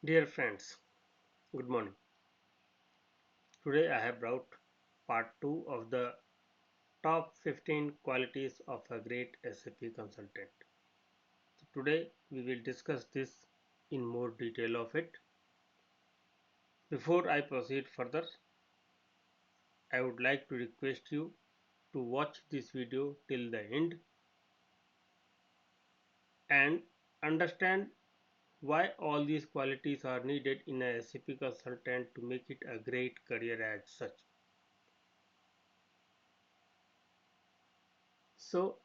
Dear friends, good morning. Today I have brought part 2 of the top 15 qualities of a great SAP consultant. So today we will discuss this in more detail of it. Before I proceed further, I would like to request you to watch this video till the end and understand why all these qualities are needed in a SAP consultant to make it a great career as such. So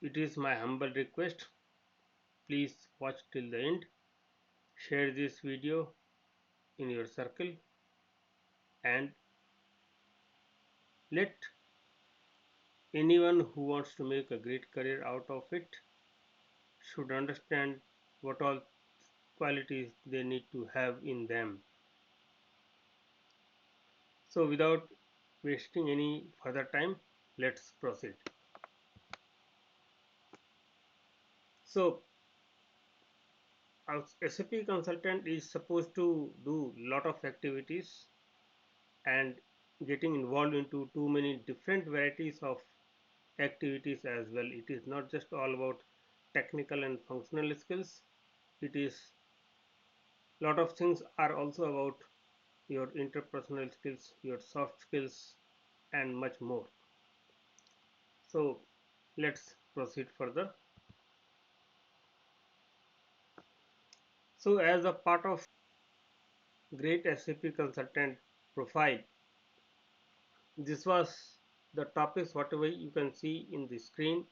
it is my humble request. Please watch till the end. Share this video in your circle and let anyone who wants to make a great career out of it should understand what all qualities they need to have in them. So without wasting any further time, let's proceed. So a SAP consultant is supposed to do lot of activities and getting involved into too many different varieties of activities as well. It is not just all about technical and functional skills. It is lot of things are also about your interpersonal skills, your soft skills, and much more. So let's proceed further. So as a part of great SAP consultant profile, this was the topics whatever you can see in the screen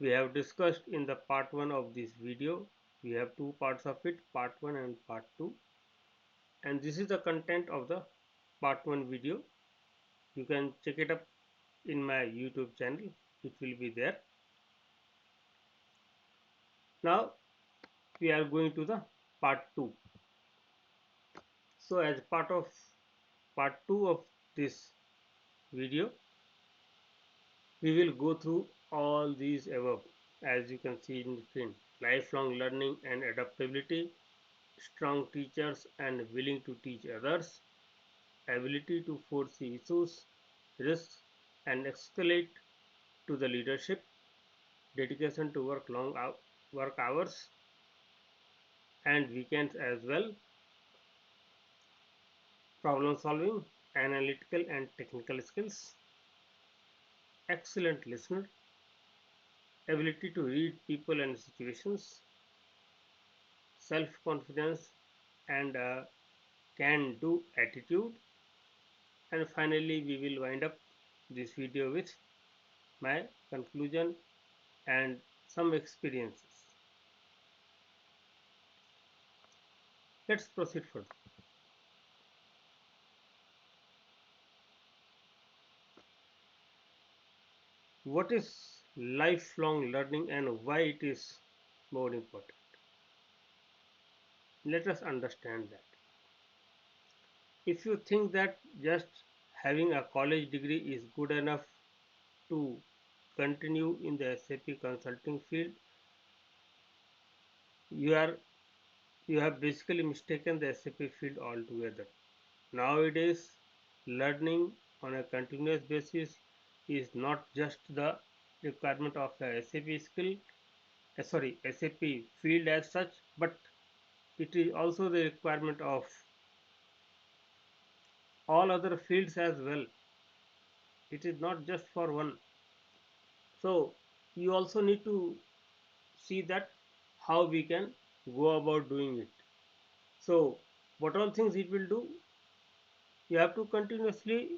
we have discussed in the part 1 of this video. We have two parts of it, part 1 and part 2, and this is the content of the part 1 video. You can check it up in my YouTube channel, it will be there. Now we are going to the part 2. So as part of part 2 of this video, we will go through all these above. As you can see in the screen, lifelong learning and adaptability, strong teachers and willing to teach others, ability to foresee issues, risks and escalate to the leadership, dedication to work hours and weekends as well, problem solving, analytical and technical skills, excellent listener, ability to read people and situations, self confidence and a can do attitude, and finally we will wind up this video with my conclusion and some experiences. Let's proceed further. What is lifelong learning and why it is more important? Let us understand that. If you think that just having a college degree is good enough to continue in the SAP consulting field, you are you have basically mistaken the SAP field altogether. Nowadays, learning on a continuous basis is not just the requirement of a SAP skill, SAP field as such, but it is also the requirement of all other fields as well. It is not just for one. So you also need to see that how we can go about doing it. So what all things it will do, you have to continuously,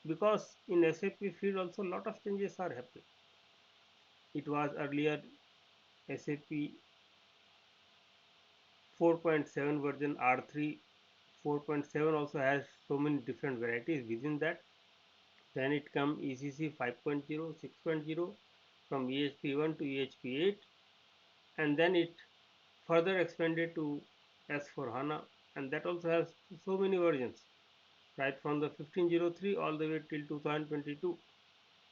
because in SAP field also lot of changes are happening. It was earlier SAP 4.7 version R3. 4.7 also has so many different varieties within that. Then it come ECC 5.0, 6.0, from EHP1 to EHP8, and then it further expanded to S4 HANA, and that also has so many versions, right from the 1503 all the way till 2022,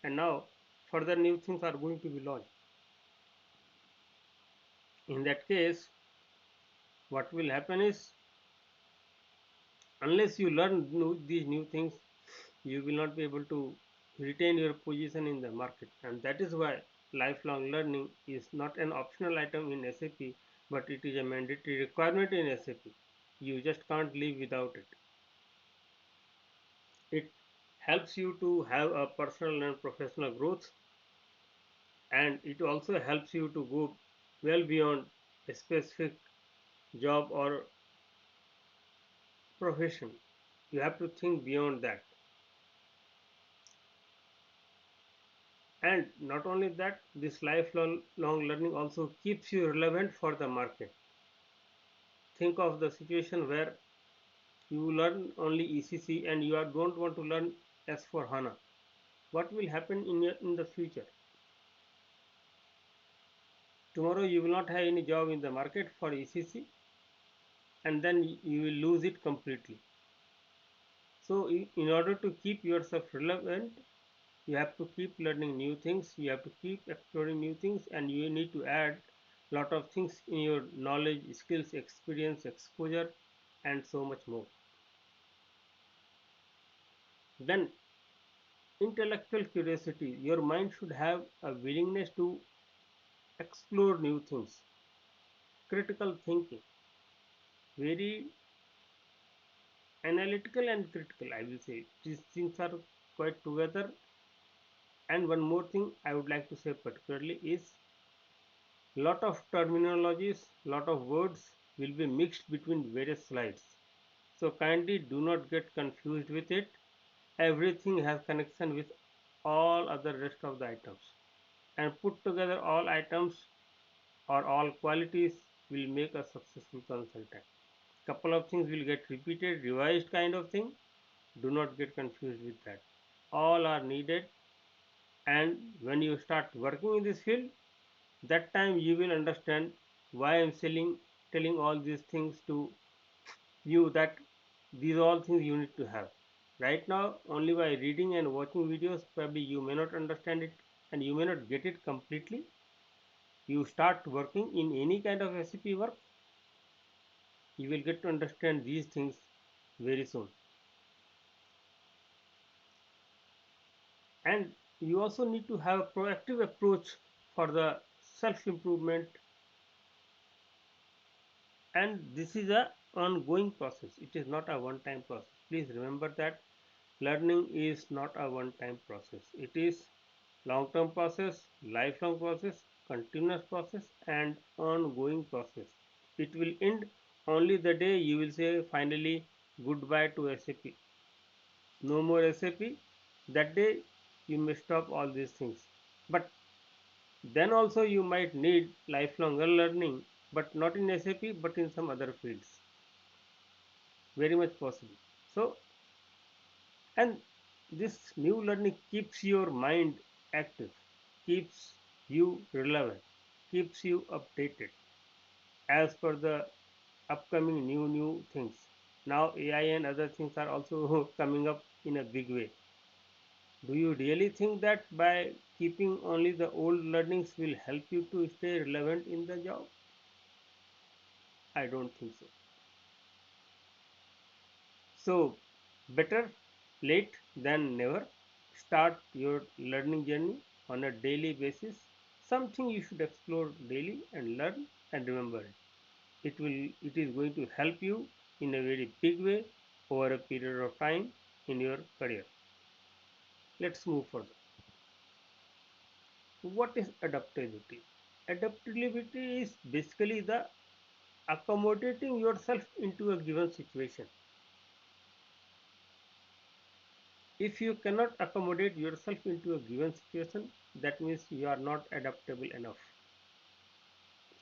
and now further new things are going to be launched. In that case, what will happen is Unless you learn these new things, you will not be able to retain your position in the market. And that is why lifelong learning is not an optional item in SAP, but it is a mandatory requirement in SAP. You just can't live without it. It helps you to have a personal and professional growth, and it also helps you to go well beyond a specific job or profession. You have to think beyond that. And not only that, this lifelong learning also keeps you relevant for the market. Think of the situation where you learn only ECC and don't want to learn S4 HANA. What will happen in the future? Tomorrow you will not have any job in the market for ECC, and then you will lose it completely. So in order to keep yourself relevant, you have to keep learning new things, you have to keep exploring new things, and you need to add lot of things in your knowledge, skills, experience, exposure, and so much more. Then intellectual curiosity, your mind should have a willingness to explore new things. Critical thinking, very analytical and critical, I will say these things are quite together. And one more thing I would like to say particularly is lot of terminologies, lot of words will be mixed between various slides. So kindly do not get confused with it. Everything has connection with all other rest of the items. And put together all items or all qualities will make a successful consultant. Couple of things will get repeated, revised kind of thing. Do not get confused with that. All are needed, and when you start working in this field, that time you will understand why I'm telling all these things to you, that these all things you need to have. Right now, only by reading and watching videos, probably you may not understand it and you may not get it completely. You start working in any kind of SAP work, you will get to understand these things very soon. And you also need to have a proactive approach for the self improvement, and this is a ongoing process. It is not a one time process. Please remember that learning is not a one time process. It is long term process, lifelong process, continuous process, and ongoing process. It will end only the day you will say finally goodbye to SAP. No more SAP. That day you may stop all these things. But then also you might need lifelong learning, but not in SAP, but in some other fields. Very much possible. So, and this new learning keeps your mind active, keeps you relevant, keeps you updated as per the upcoming new things. Now AI and other things are also coming up in a big way. Do you really think that by keeping only the old learnings will help you to stay relevant in the job? I don't think so. So, better late than never. Start your learning journey on a daily basis. Something you should explore daily and learn and remember it. It is going to help you in a very big way over a period of time in your career. Let's move further. What is adaptability? Adaptability is basically the accommodating yourself into a given situation. If you cannot accommodate yourself into a given situation, that means you are not adaptable enough.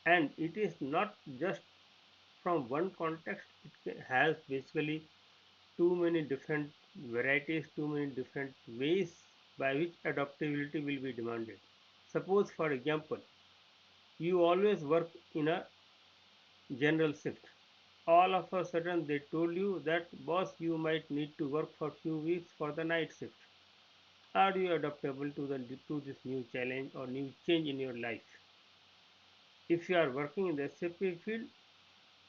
And it is not just from one context, it has basically too many different varieties, too many different ways by which adaptability will be demanded. Suppose, for example, you always work in a general shift. All of a sudden, they told you that, boss, you might need to work for few weeks for the night shift. Are you adaptable to this new challenge or new change in your life? If you are working in the SAP field,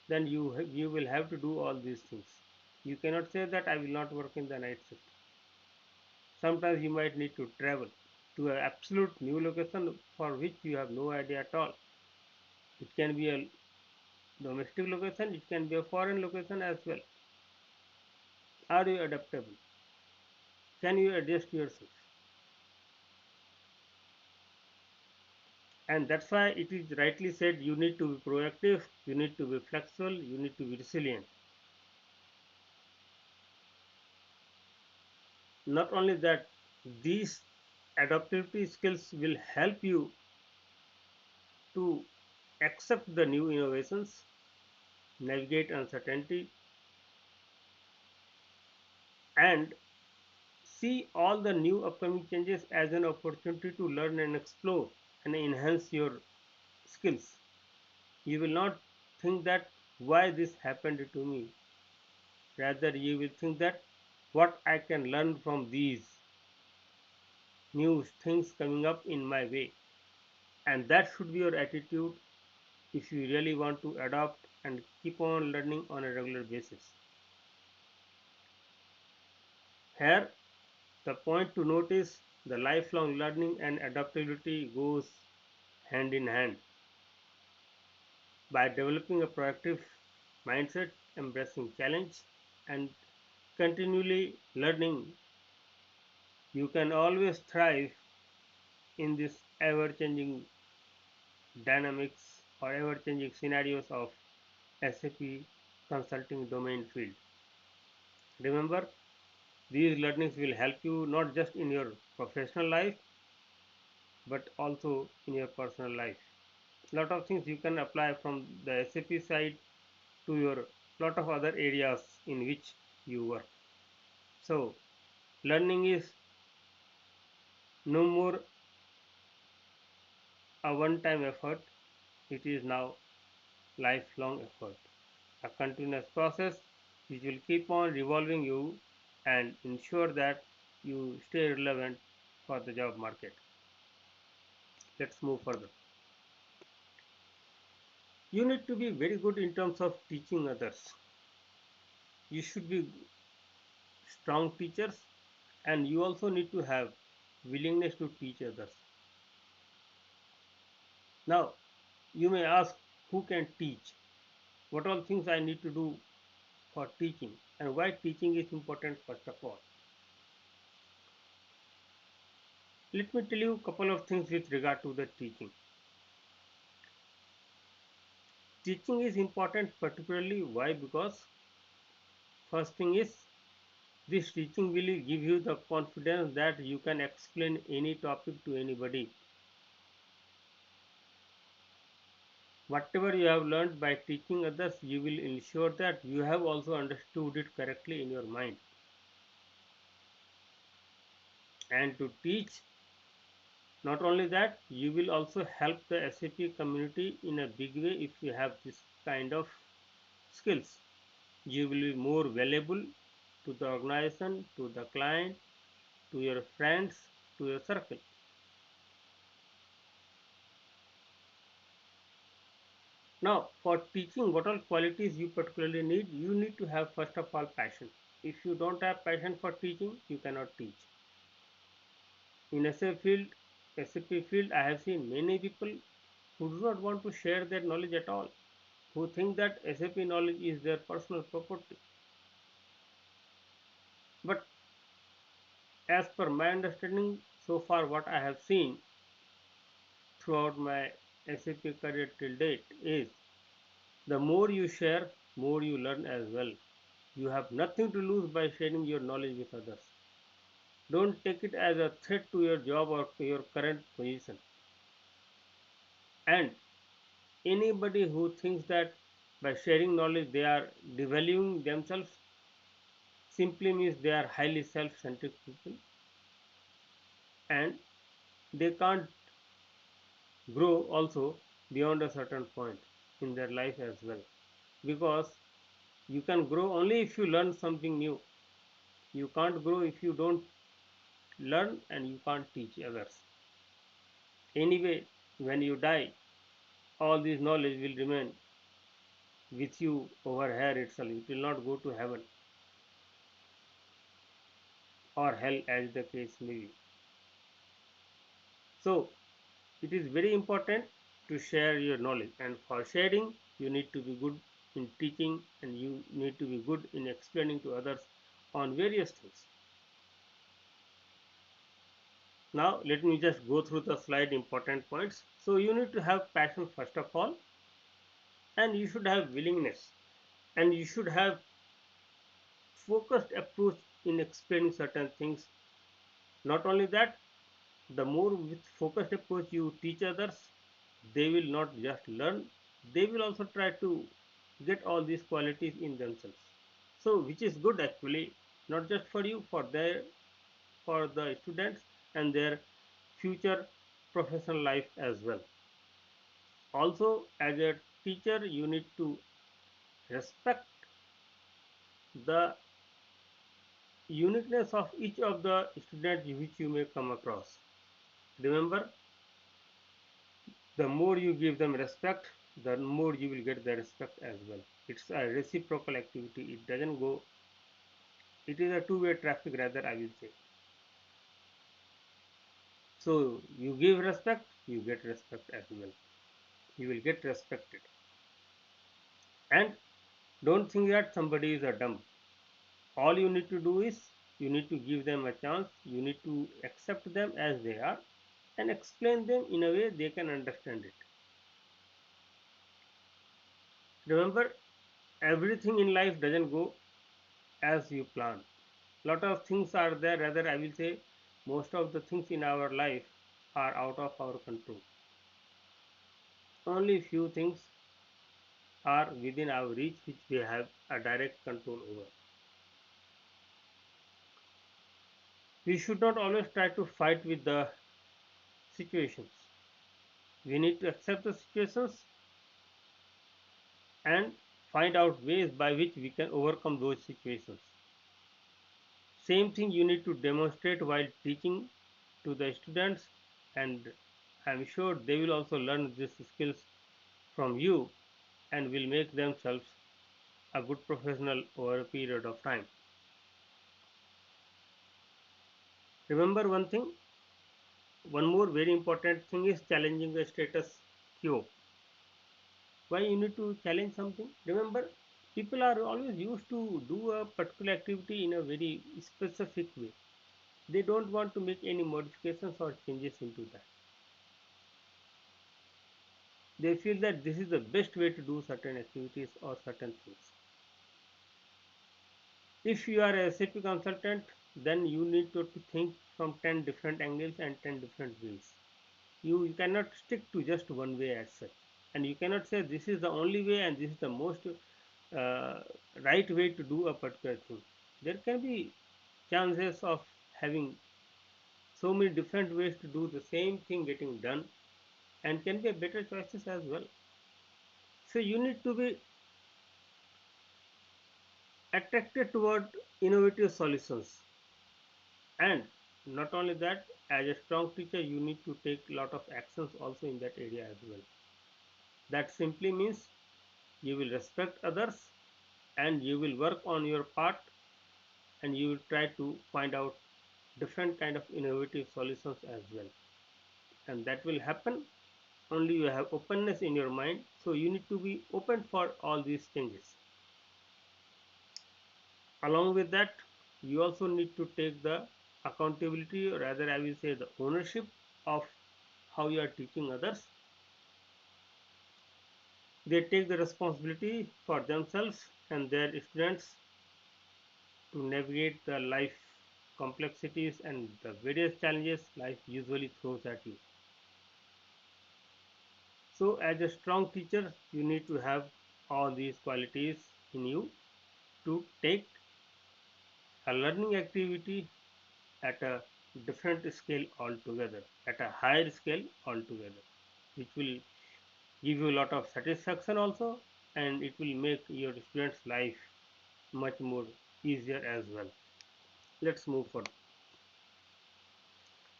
then you will have to do all these things. You cannot say that I will not work in the night shift. Sometimes you might need to travel to an absolute new location for which you have no idea at all. It can be a domestic location, it can be a foreign location as well. Are you adaptable? Can you adjust yourself? And that's why it is rightly said you need to be proactive, you need to be flexible, you need to be resilient. Not only that, these adaptability skills will help you to accept the new innovations, navigate uncertainty, and see all the new upcoming changes as an opportunity to learn and explore and enhance your skills. You will not think that why this happened to me. Rather, you will think that what I can learn from these new things coming up in my way. And that should be your attitude if you really want to adopt and keep on learning on a regular basis. Here, the point to note is the lifelong learning and adaptability goes hand in hand. By developing a proactive mindset, embracing challenge, and continually learning, you can always thrive in this ever changing dynamics or ever changing scenarios of SAP consulting domain field. Remember, these learnings will help you not just in your professional life but also in your personal life. Lot of things you can apply from the SAP side to your lot of other areas in which you work. So, learning is no more a one time effort, it is now lifelong effort, a continuous process which will keep on revolving you and ensure that you stay relevant for the job market. Let's move further. You need to be very good in terms of teaching others. You should be strong teachers, and you also need to have willingness to teach others. Now, you may ask, who can teach? What all things I need to do for teaching, and why teaching is important first of all. Let me tell you a couple of things with regard to the teaching. Teaching is important particularly why? Because first thing is this teaching will give you the confidence that you can explain any topic to anybody. Whatever you have learned by teaching others, you will ensure that you have also understood it correctly in your mind. And to teach, not only that, you will also help the SAP community in a big way if you have this kind of skills. You will be more valuable to the organization, to the client, to your friends, to your circle. Now, for teaching, what all qualities you particularly need? You need to have first of all passion. If you don't have passion for teaching, you cannot teach. In SAP field, I have seen many people who do not want to share their knowledge at all, who think that SAP knowledge is their personal property. But as per my understanding, so far what I have seen throughout my SAP career till date is the more you share, more you learn as well. You have nothing to lose by sharing your knowledge with others. Don't take it as a threat to your job or to your current position. And anybody who thinks that by sharing knowledge they are devaluing themselves simply means they are highly self-centric people and they can't grow also beyond a certain point in their life as well, because you can grow only if you learn something new. You can't grow if you don't learn, and you can't teach others. Anyway, when you die, all this knowledge will remain with you over here itself. It will not go to heaven. or hell as the case may be. So it is very important to share your knowledge, and for sharing you need to be good in teaching and you need to be good in explaining to others on various things. Now let me just go through the slide important points. So you need to have passion first of all, and you should have willingness, and you should have focused approach in explaining certain things. Not only that, the more with focused approach you teach others, they will not just learn, they will also try to get all these qualities in themselves. So which is good actually, not just for you, for the students and their future professional life as well. Also as a teacher you need to respect the uniqueness of each of the students which you may come across. Remember, the more you give them respect, the more you will get the respect as well. It's a reciprocal activity. It doesn't go, it is a two-way traffic rather, I will say. So you give respect, you get respect as well. You will get respected. And don't think that somebody is a dumb. All you need to do is you need to give them a chance, you need to accept them as they are and explain them in a way they can understand it. Remember, everything in life doesn't go as you plan. Lot of things are there, rather I will say most of the things in our life are out of our control. Only few things are within our reach which we have a direct control over. We should not always try to fight with the situations. We need to accept the situations and find out ways by which we can overcome those situations. Same thing you need to demonstrate while teaching to the students, and I am sure they will also learn these skills from you and will make themselves a good professional over a period of time. Remember one thing, one more very important thing is challenging the status quo. Why you need to challenge something? Remember, people are always used to do a particular activity in a very specific way. They don't want to make any modifications or changes into that. They feel that this is the best way to do certain activities or certain things. If you are a SAP consultant, then you need to think from 10 different angles and 10 different ways. You cannot stick to just one way as such. And you cannot say this is the only way and this is the most uh, right way to do a particular thing. There can be chances of having so many different ways to do the same thing getting done and can be a better choices as well. So you need to be attracted toward innovative solutions, and not only that, as a strong teacher you need to take a lot of actions also in that area as well. That simply means you will respect others and you will work on your part and you will try to find out different kind of innovative solutions as well, and that will happen only you have openness in your mind. So you need to be open for all these changes. Along with that, you also need to take the accountability, or rather I will say the ownership of how you are teaching others. They take the responsibility for themselves and their students to navigate the life complexities and the various challenges life usually throws at you. So as a strong teacher you need to have all these qualities in you to take a learning activity at a different scale altogether, at a higher scale altogether, which will give you a lot of satisfaction also, and it will make your students' life much more easier as well. Let's move forward.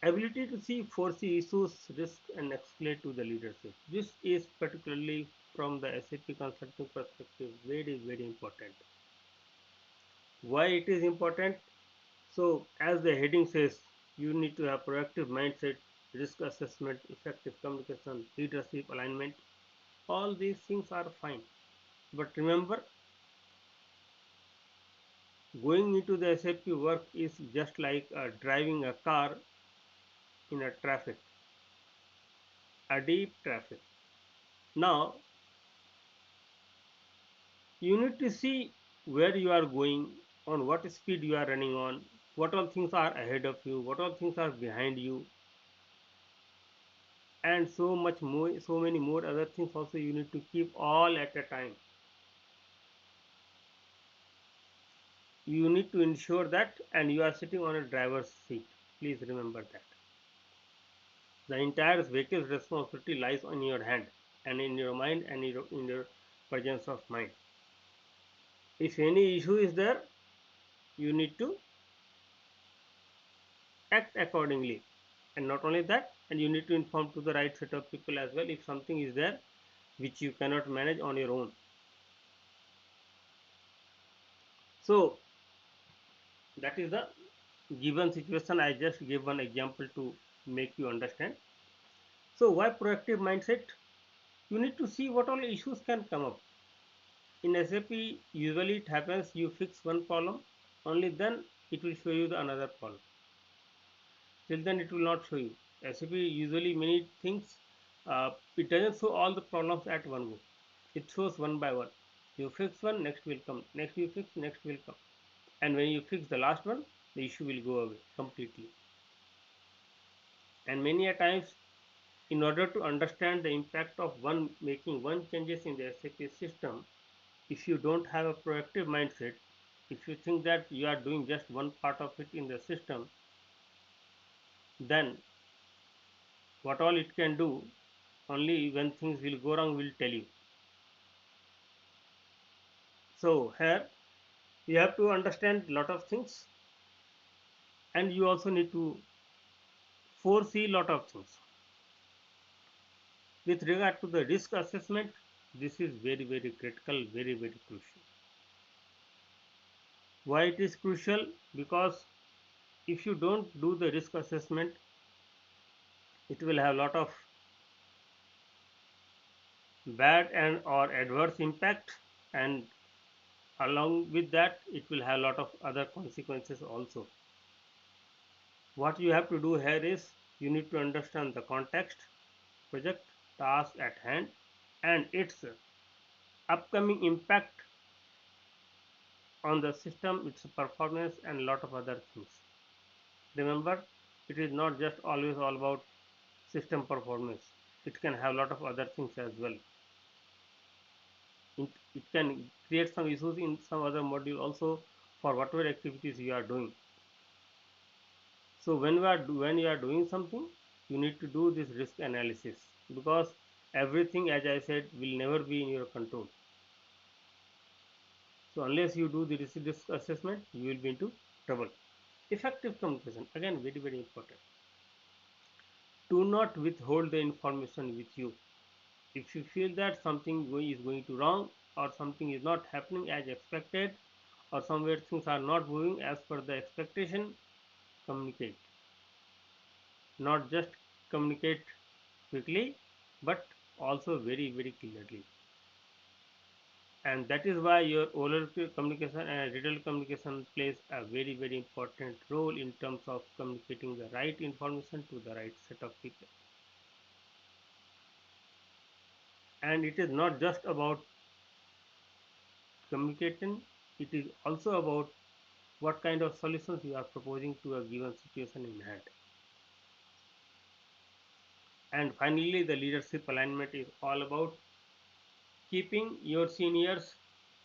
Ability to see, foresee issues, risk, and escalate to the leadership. This is particularly from the SAP consulting perspective very, very important. Why it is important? So, as the heading says, you need to have proactive mindset, risk assessment, effective communication, leadership alignment. All these things are fine. But remember, going into the SAP work is just like driving a car in a traffic, a deep traffic. Now, you need to see where you are going, on what speed you are running on, what all things are ahead of you, what all things are behind you, and so much more, so many more other things also you need to keep all at a time. You need to ensure that, and you are sitting on a driver's seat. Please remember that. The entire vehicle's responsibility lies on your hand and in your mind and in your presence of mind. If any issue is there, you need to act accordingly. And not only that, and you need to inform to the right set of people as well if something is there which you cannot manage on your own. So that is the given situation. I just gave one example to make you understand. So why proactive mindset? You need to see what all issues can come up. In SAP, usually it happens you fix one problem, only then it will show you the another problem. Till then it will not show you. SAP usually many things, it doesn't show all the problems at one go. It shows one by one. You fix one, next will come. Next you fix, next will come. And when you fix the last one, the issue will go away completely. And many a times, in order to understand the impact of one making one changes in the SAP system, if you don't have a proactive mindset, if you think that you are doing just one part of it in the system, then what all it can do, only when things will go wrong will tell you. So here you have to understand a lot of things, and you also need to foresee a lot of things. With regard to the risk assessment, this is very critical, very crucial. Why it is crucial? Because if you don't do the risk assessment, it will have a lot of bad and or adverse impact, and along with that it will have a lot of other consequences also. What you have to do here is you need to understand the context, project, task at hand, and its upcoming impact on the system, its performance, and a lot of other things. Remember, it is not just always all about system performance. It can have a lot of other things as well. It can create some issues in some other module also for whatever activities you are doing. So when you are doing something, you need to do this risk analysis, because everything, as I said, will never be in your control. So unless you do the risk assessment, you will be into trouble. Effective communication, again, very important. Do not withhold the information with you. If you feel that something is going to wrong, or something is not happening as expected, or somewhere things are not moving as per the expectation, communicate. Not just communicate quickly, but also very clearly. And that is why your oral communication and written communication plays a very important role in terms of communicating the right information to the right set of people. And it is not just about communicating, it is also about what kind of solutions you are proposing to a given situation in hand. And finally, the leadership alignment is all about keeping your seniors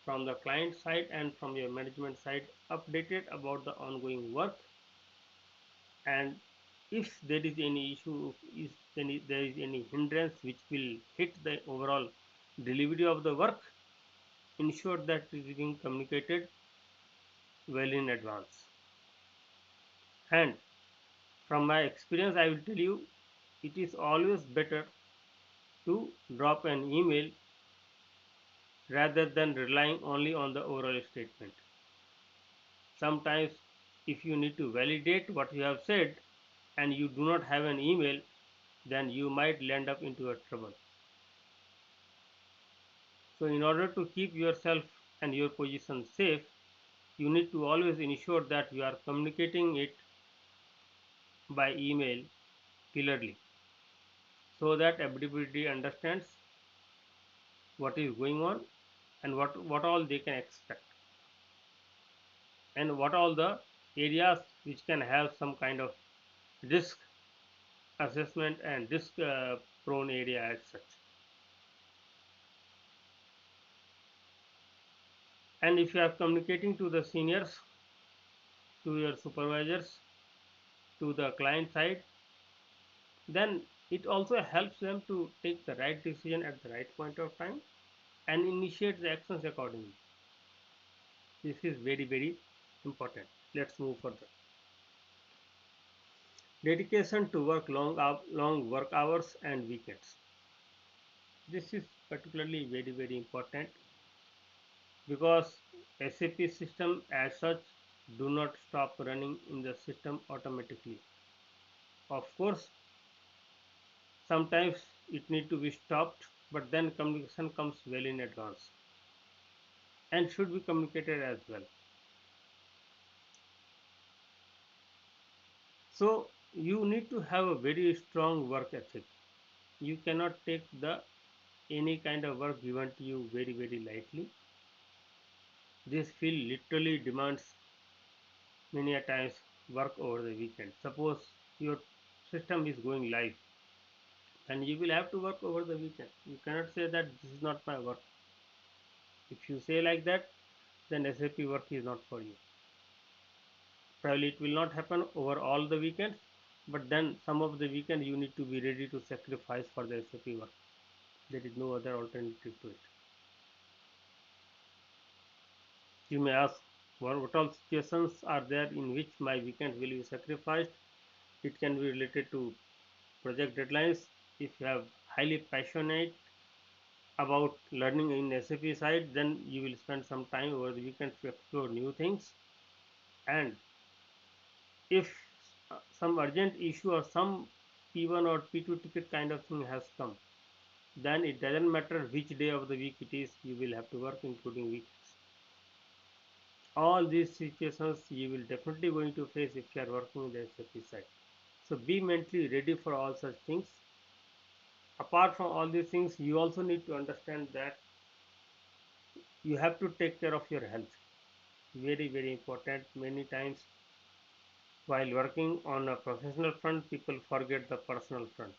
from the client side and from your management side updated about the ongoing work. And if there is any issue, if there is any hindrance which will hit the overall delivery of the work, ensure that it is being communicated well in advance. And from my experience, I will tell you, it is always better to drop an email rather than relying only on the oral statement. Sometimes if you need to validate what you have said and you do not have an email, then you might land up into a trouble. So in order to keep yourself and your position safe, you need to always ensure that you are communicating it by email clearly, so that everybody understands what is going on and what all they can expect, and what all the areas which can have some kind of risk assessment and risk prone area as such. And if you are communicating to the seniors, to your supervisors, to the client side, then it also helps them to take the right decision at the right point of time and initiate the actions accordingly. This is very, very important. Let's move further. Dedication to work long work hours and weekends. This is particularly very, very important because SAP system as such do not stop running in the system automatically. Of course, sometimes it need to be stopped, but then communication comes well in advance and should be communicated as well. So you need to have a very strong work ethic. You cannot take the any kind of work given to you very, very lightly. This field literally demands many a times work over the weekend. Suppose your system is going live and you will have to work over the weekend. You cannot say that this is not my work. If you say like that, then SAP work is not for you. Probably it will not happen over all the weekends, but then some of the weekend you need to be ready to sacrifice for the SAP work. There is no other alternative to it. You may ask, what all situations are there in which my weekend will be sacrificed? It can be related to project deadlines. If you are highly passionate about learning in SAP side, then you will spend some time over the weekend to explore new things. And if some urgent issue or some P1 or P2 ticket kind of thing has come, then it doesn't matter which day of the week it is, you will have to work, including weekends. All these situations you will definitely going to face if you are working in the SAP side. So be mentally ready for all such things. Apart from all these things, you also need to understand that you have to take care of your health. Very, very important. Many times while working on a professional front, people forget the personal front.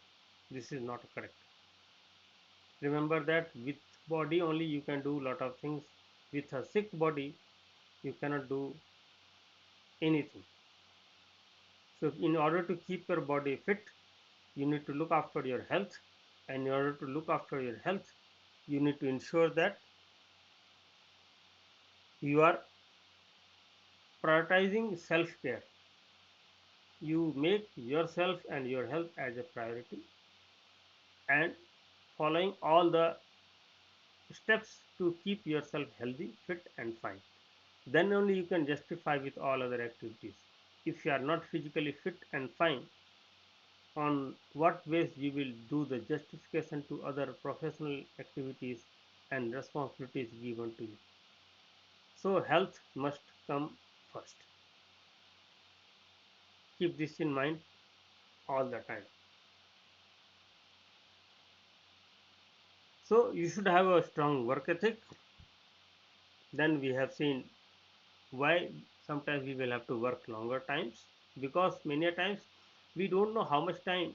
This is not correct. Remember that with body only you can do lot of things. With a sick body, you cannot do anything. So in order to keep your body fit, you need to look after your health, and in order to look after your health, you need to ensure that you are prioritizing self-care. You make yourself and your health as a priority and following all the steps to keep yourself healthy, fit and fine. Then only you can justify with all other activities. If you are not physically fit and fine, on what ways you will do the justification to other professional activities and responsibilities given to you. So health must come first. Keep this in mind all the time. So you should have a strong work ethic. Then we have seen why sometimes we will have to work longer times, because many a times we don't know how much time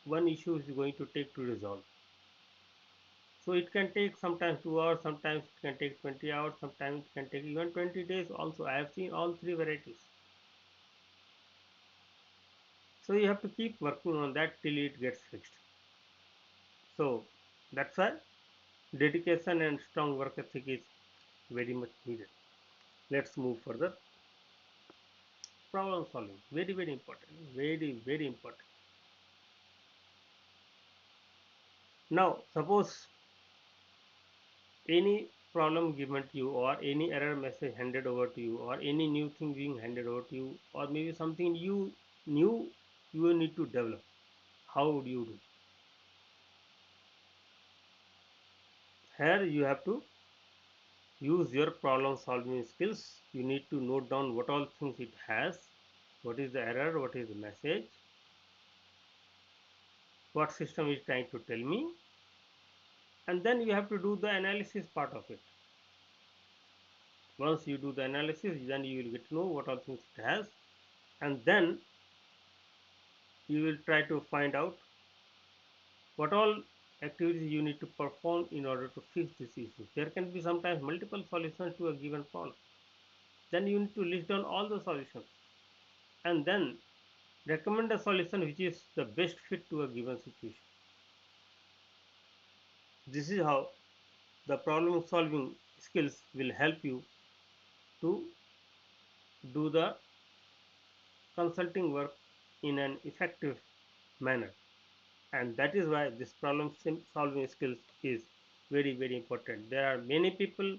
one issue is going to take to resolve. So it can take sometimes 2 hours, sometimes it can take 20 hours, sometimes it can take even 20 days also. I have seen all three varieties. So you have to keep working on that till it gets fixed. So that's why dedication and strong work ethic is very much needed. Let's move further. Problem solving, very, very important, very, very important. Now suppose any problem given to you, or any error message handed over to you, or any new thing being handed over to you, or maybe something you new you need to develop, how would you do? Here you have to use your problem solving skills. You need to note down what all things it has, what is the error, what is the message, what system is trying to tell me, and then you have to do the analysis part of it. Once you do the analysis, then you will get to know what all things it has, and then you will try to find out what all activities you need to perform in order to fix this issue. There can be sometimes multiple solutions to a given problem. Then you need to list down all the solutions and then recommend a solution which is the best fit to a given situation. This is how the problem solving skills will help you to do the consulting work in an effective manner, and that is why this problem solving skills is very important. There are many people,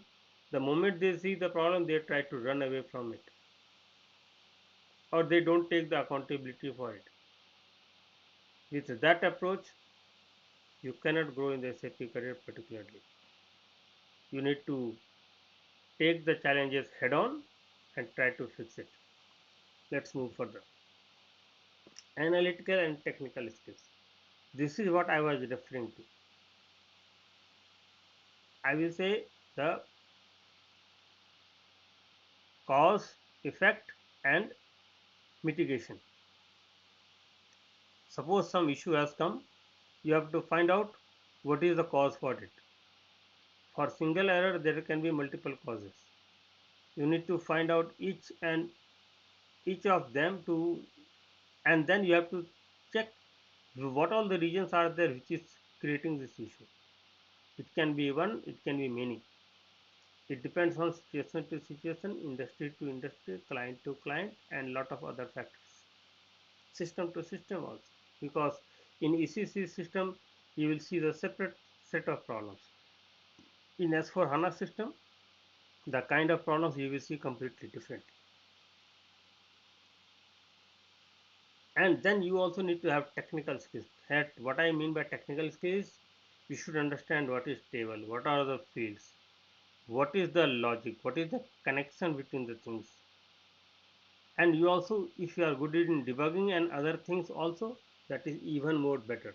the moment they see the problem, they try to run away from it, or they don't take the accountability for it. With that approach, you cannot grow in the SAP career. Particularly, you need to take the challenges head on and try to fix it. Let's move further. Analytical and technical skills. This is what I was referring to. I will say the cause, effect, and mitigation. Suppose some issue has come, you have to find out what is the cause for it. For single error, there can be multiple causes. You need to find out each of them to, and then you have to check what all the regions are there which is creating this issue. It can be one, it can be many. It depends on situation to situation, industry to industry, client to client, and lot of other factors. System to system also, because in ECC system you will see the separate set of problems. In S4 HANA system, the kind of problems you will see completely different. And then you also need to have technical skills. What I mean by technical skills, you should understand what is table, what are the fields, what is the logic, what is the connection between the things. And you also, if you are good in debugging and other things also, that is even more better.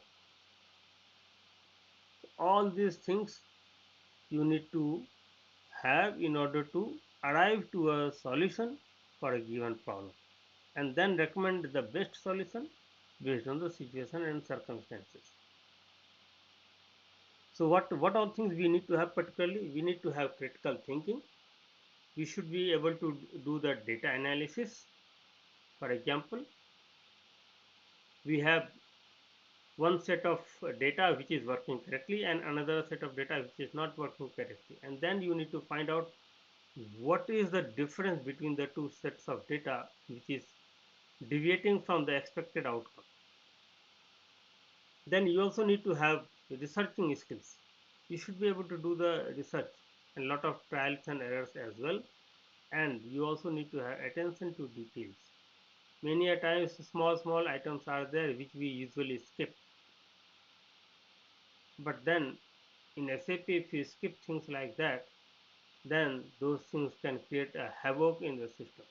All these things you need to have in order to arrive to a solution for a given problem, and then recommend the best solution based on the situation and circumstances. So what all things we need to have? Particularly, we need to have critical thinking. We should be able to do the data analysis. For example, we have one set of data which is working correctly and another set of data which is not working correctly, and then you need to find out what is the difference between the two sets of data which is deviating from the expected outcome. Then you also need to have researching skills. You should be able to do the research and lot of trials and errors as well, and you also need to have attention to details. Many a times small items are there which we usually skip, but then in SAP if you skip things like that, then those things can create a havoc in the system.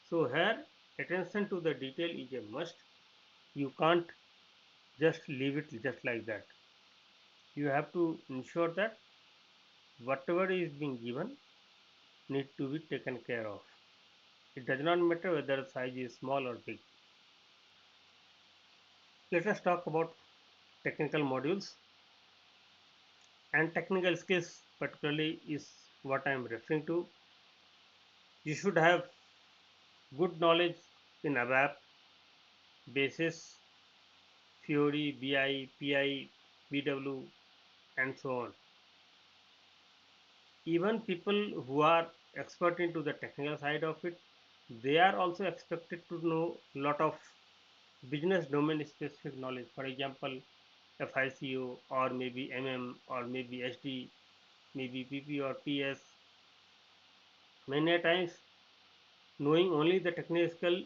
So here, attention to the detail is a must. You can't just leave it just like that. You have to ensure that whatever is being given need to be taken care of. It does not matter whether the size is small or big. Let us talk about technical modules, and technical skills particularly is what I am referring to. You should have good knowledge in ABAP, basis, Fiori, BI, PI, BW, and so on. Even people who are expert into the technical side of it, they are also expected to know a lot of business domain specific knowledge. For example, FICO or maybe MM or maybe SD. maybe PP or PS. Many a times, knowing only the technical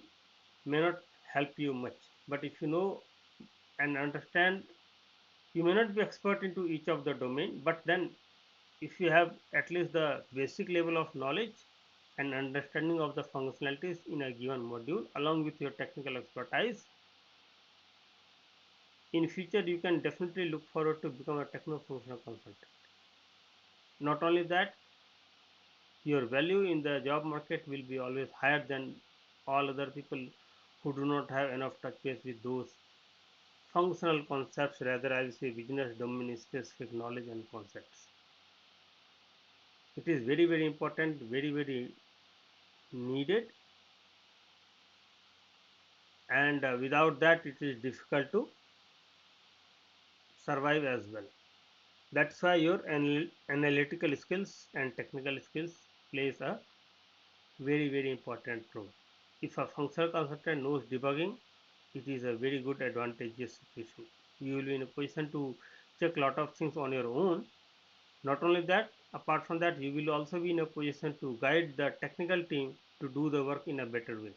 may not help you much. But if you know and understand, you may not be expert into each of the domain, but then if you have at least the basic level of knowledge and understanding of the functionalities in a given module along with your technical expertise, in future you can definitely look forward to become a techno functional consultant. Not only that, your value in the job market will be always higher than all other people who do not have enough touch base with those functional concepts, rather I will say business domain specific knowledge and concepts. It is very very important, very very needed, and without that it is difficult to survive as well. That's why your analytical skills and technical skills plays a very very important role. If a functional consultant knows debugging, it is a very good advantageous situation. You will be in a position to check lot of things on your own. Not only that, apart from that, you will also be in a position to guide the technical team to do the work in a better way.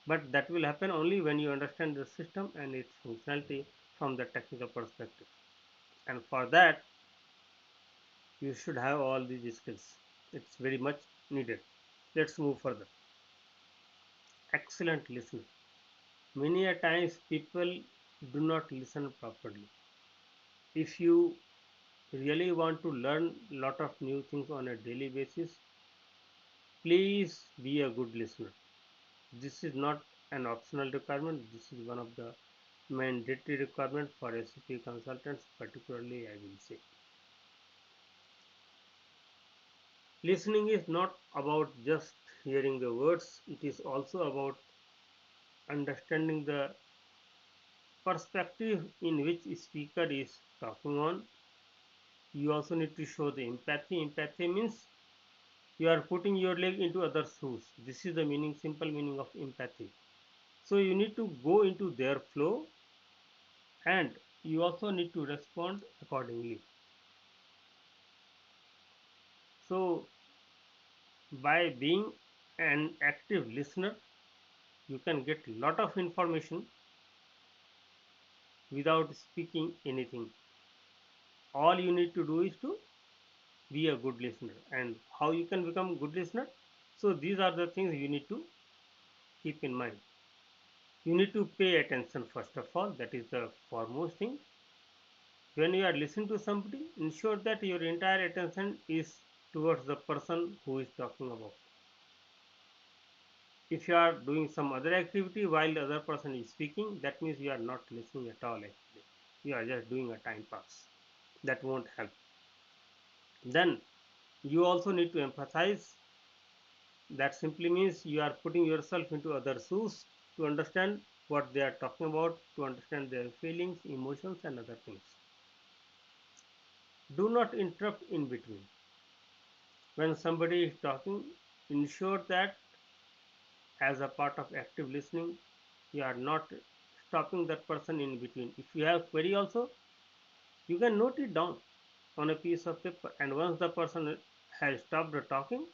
But that will happen only when you understand the system and its functionality from the technical perspective. And for that, you should have all these skills. It's very much needed. Let's move further. Excellent listener. Many a times people do not listen properly. If you really want to learn a lot of new things on a daily basis, please be a good listener. This is not an optional requirement. This is one of the mandatory requirements for SAP consultants, particularly I will say. Listening is not about just hearing the words, it is also about understanding the perspective in which speaker is talking on. You also need to show the empathy. Empathy means you are putting your leg into others' shoes. This is the meaning, simple meaning of empathy. So you need to go into their flow and you also need to respond accordingly. So by being an active listener, you can get a lot of information without speaking anything. All you need to do is to be a good listener. And how you can become a good listener? So these are the things you need to keep in mind. You need to pay attention first of all, that is the foremost thing. When you are listening to somebody, ensure that your entire attention is towards the person who is talking about. If you are doing some other activity while the other person is speaking, that means you are not listening at all actually. You are just doing a time pass. That won't help. Then you also need to emphasize. That simply means you are putting yourself into other shoes to understand what they are talking about, to understand their feelings, emotions, and other things. Do not interrupt in between. When somebody is talking, ensure that as a part of active listening, you are not stopping that person in between. If you have query also, you can note it down on a piece of paper, and once the person has stopped talking,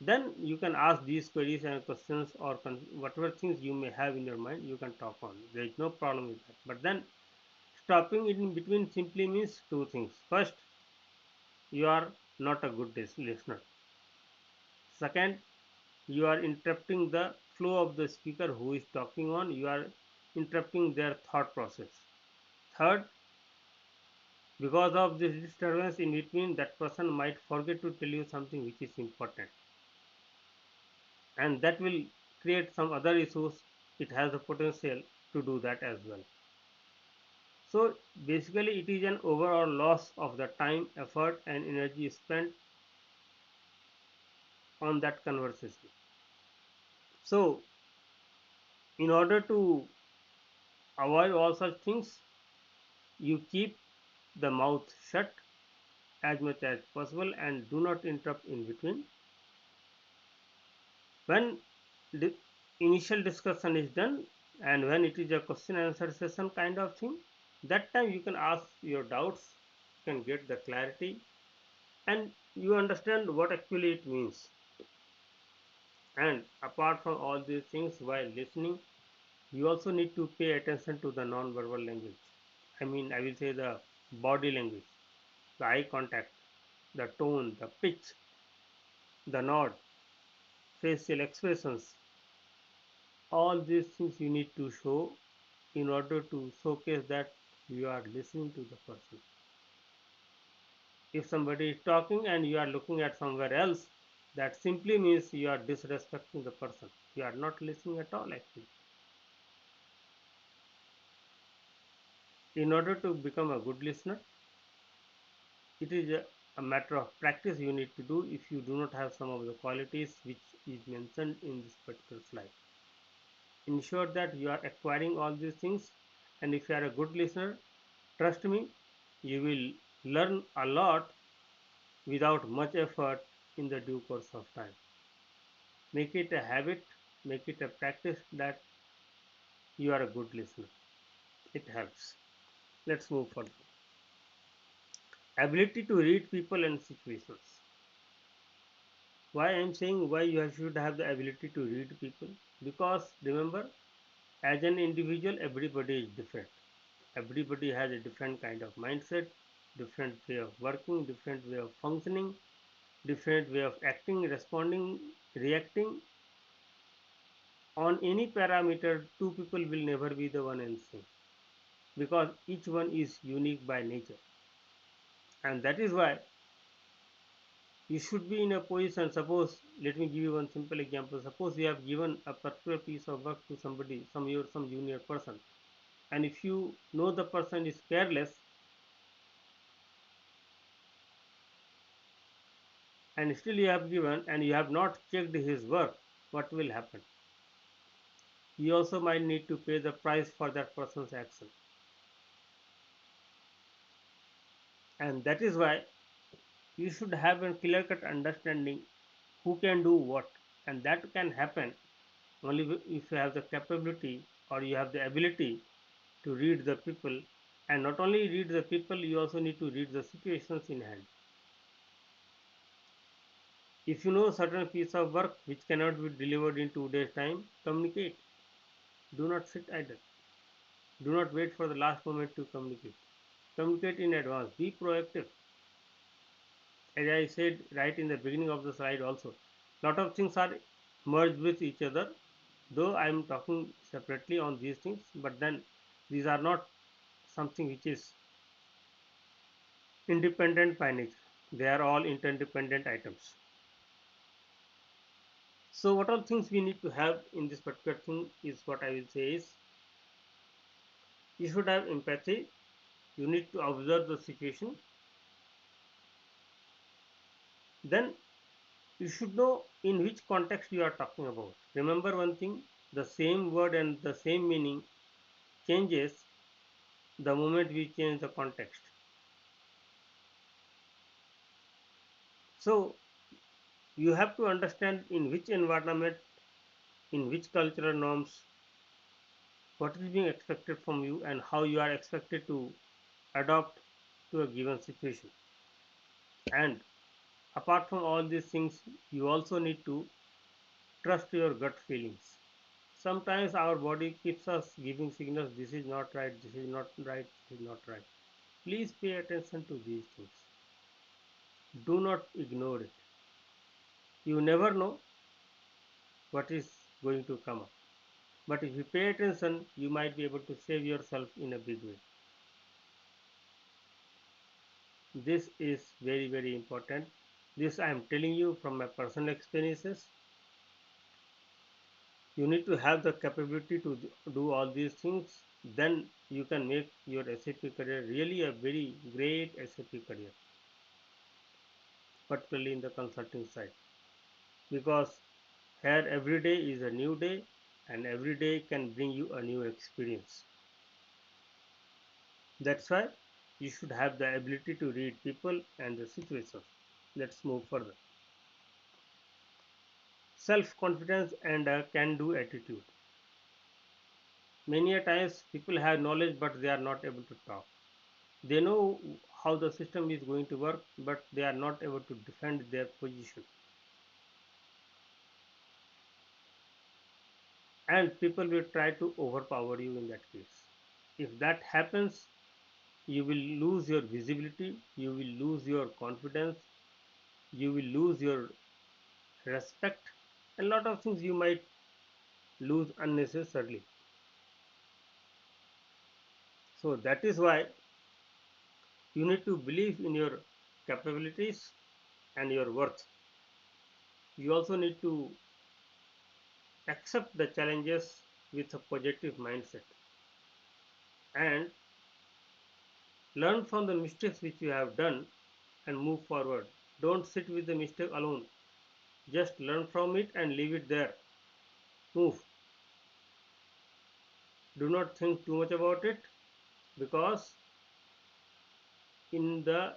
then you can ask these queries and questions or whatever things you may have in your mind, you can talk on. There is no problem with that. But then stopping it in between simply means two things. First, you are not a good listener. Second, you are interrupting the flow of the speaker who is talking on. You are interrupting their thought process. Third, because of this disturbance in between, that person might forget to tell you something which is important, and that will create some other issues. It has the potential to do that as well. So basically it is an overall loss of the time, effort and energy spent on that conversation. So in order to avoid all such things, you keep the mouth shut as much as possible and do not interrupt in between. When the initial discussion is done and when it is a question and answer session kind of thing, that time you can ask your doubts can get the clarity and you understand what actually it means. And apart from all these things, while listening, you also need to pay attention to the non-verbal language. I will say the body language, the eye contact, the tone, the pitch, the nod, facial expressions. All these things you need to show in order to showcase that you are listening to the person. If somebody is talking and you are looking at somewhere else, that simply means you are disrespecting the person. You are not listening at all, actually. In order to become a good listener, it is a matter of practice you need to do if you do not have some of the qualities which is mentioned in this particular slide. Ensure that you are acquiring all these things, and if you are a good listener, trust me, you will learn a lot without much effort in the due course of time. Make it a habit, make it a practice that you are a good listener. It helps. Let's move further. Ability to read people and situations. Why I am saying why you should have the ability to read people? Because remember, as an individual, everybody is different. Everybody has a different kind of mindset, different way of working, different way of functioning, different way of acting, responding, reacting. On any parameter, two people will never be the one and same because each one is unique by nature. And that is why you should be in a position. Suppose, let me give you one simple example. Suppose you have given a particular piece of work to somebody, some junior person, and if you know the person is careless and still you have given and you have not checked his work, what will happen? You also might need to pay the price for that person's action. And that is why you should have a clear cut understanding who can do what, and that can happen only if you have the capability or you have the ability to read the people, and not only read the people, you also need to read the situations in hand. If you know certain piece of work which cannot be delivered in 2 days time, communicate. Do not sit idle. Do not wait for the last moment to communicate. Communicate in advance. Be proactive. As I said right in the beginning of the slide also, lot of things are merged with each other. Though I am talking separately on these things, but then these are not something which is independent by nature. They are all interdependent items. So what all things we need to have in this particular thing is what I will say is you should have empathy. You need to observe the situation. Then you should know in which context you are talking about. Remember one thing, the same word and the same meaning changes the moment we change the context. So you have to understand in which environment, in which cultural norms, what is being expected from you, and how you are expected to adapt to a given situation. And apart from all these things, you also need to trust your gut feelings. Sometimes our body keeps us giving signals, this is not right, this is not right, this is not right. Please pay attention to these things. Do not ignore it. You never know what is going to come up. But if you pay attention, you might be able to save yourself in a big way. This is very, very important. This I am telling you from my personal experiences. You need to have the capability to do all these things. Then you can make your SAP career really a very great SAP career, particularly in the consulting side. Because here every day is a new day and every day can bring you a new experience. That's why you should have the ability to read people and the situations. Let's move further. Self confidence and a can do attitude. Many a times people have knowledge but they are not able to talk. They know how the system is going to work, but they are not able to defend their position. And people will try to overpower you in that case. If that happens, you will lose your visibility, you will lose your confidence, you will lose your respect. A lot of things you might lose unnecessarily. So that is why you need to believe in your capabilities and your worth. You also need to accept the challenges with a positive mindset and learn from the mistakes which you have done and move forward. Don't sit with the mistake alone. Just learn from it and leave it there. Move. Do not think too much about it, because in the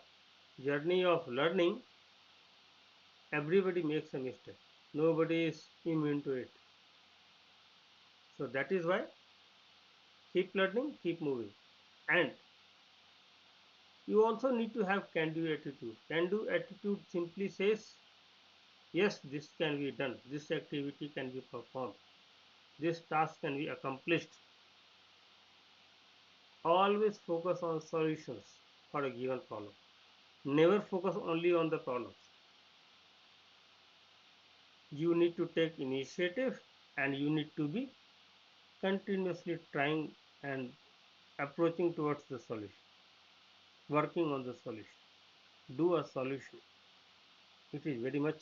journey of learning, everybody makes a mistake. Nobody is immune to it. So that is why keep learning, keep moving. And you also need to have can do attitude. Can do attitude simply says, yes, this can be done, this activity can be performed, this task can be accomplished. Always focus on solutions for a given problem. Never focus only on the problems. You need to take initiative and you need to be continuously trying and approaching towards the solution, working on the solution. Do a solution. It is very much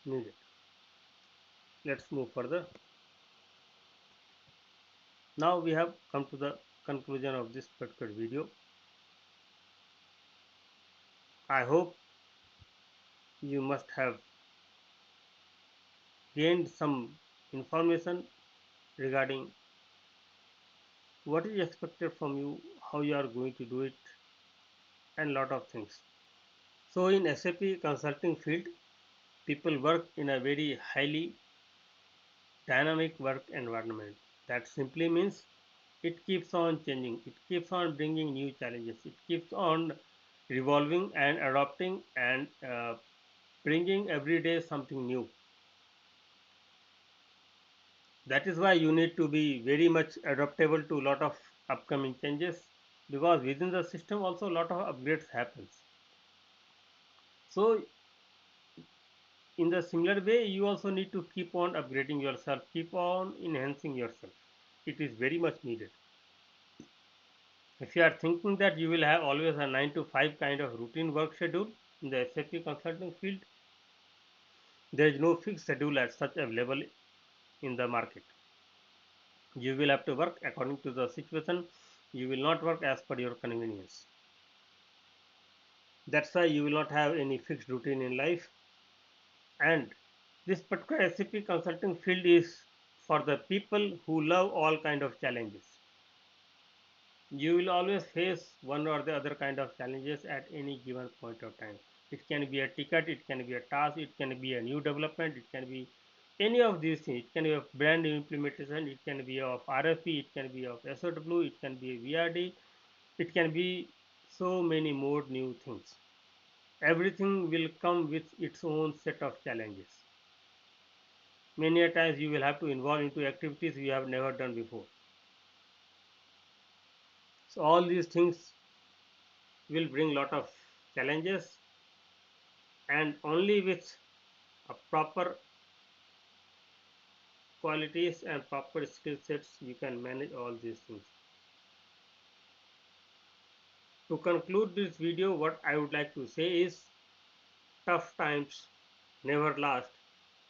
needed. Let's move further. Now we have come to the conclusion of this particular video. I hope you must have gained some information regarding what is expected from you, how you are going to do it, and lot of things. So in SAP consulting field, people work in a very highly dynamic work environment. That simply means it keeps on changing, it keeps on bringing new challenges, it keeps on revolving and adopting and bringing every day something new. That is why you need to be very much adaptable to a lot of upcoming changes, because within the system also a lot of upgrades happens. So in the similar way, you also need to keep on upgrading yourself, keep on enhancing yourself. It is very much needed. If you are thinking that you will have always a 9 to 5 kind of routine work schedule in the SAP consulting field, there is no fixed schedule as such available in the market. You will have to work according to the situation. You will not work as per your convenience. That's why you will not have any fixed routine in life. And this particular SAP consulting field is for the people who love all kind of challenges. You will always face one or the other kind of challenges at any given point of time. It can be a ticket, it can be a task, it can be a new development, it can be any of these things. It can be a brand new implementation, it can be of RFP, it can be of SOW, it can be a VRD, it can be so many more new things. Everything will come with its own set of challenges. Many a times you will have to involve into activities you have never done before. So all these things will bring lot of challenges, and only with a proper qualities and proper skill sets you can manage all these things. To conclude this video, what I would like to say is, tough times never last,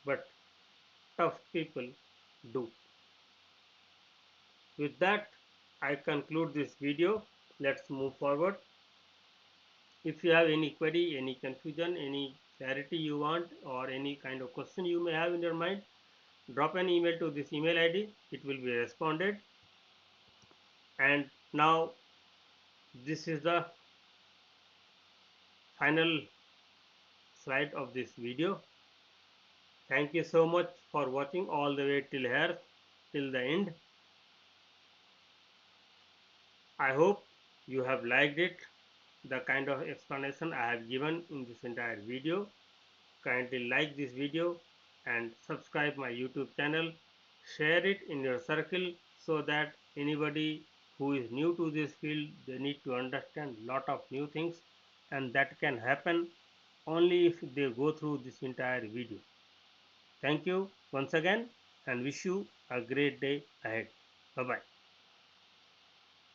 but tough people do. With that, I conclude this video. Let's move forward. If you have any query, any confusion, any clarity you want, or any kind of question you may have in your mind, drop an email to this email ID. It will be responded. And now this is the final slide of this video. Thank you so much for watching all the way till here, till the end. I hope you have liked it. the kind of explanation I have given in this entire video. Kindly like this video and subscribe my YouTube channel. Share it in your circle so that anybody who is new to this field, they need to understand lot of new things, and that can happen only if they go through this entire video. Thank you once again and wish you a great day ahead. Bye bye.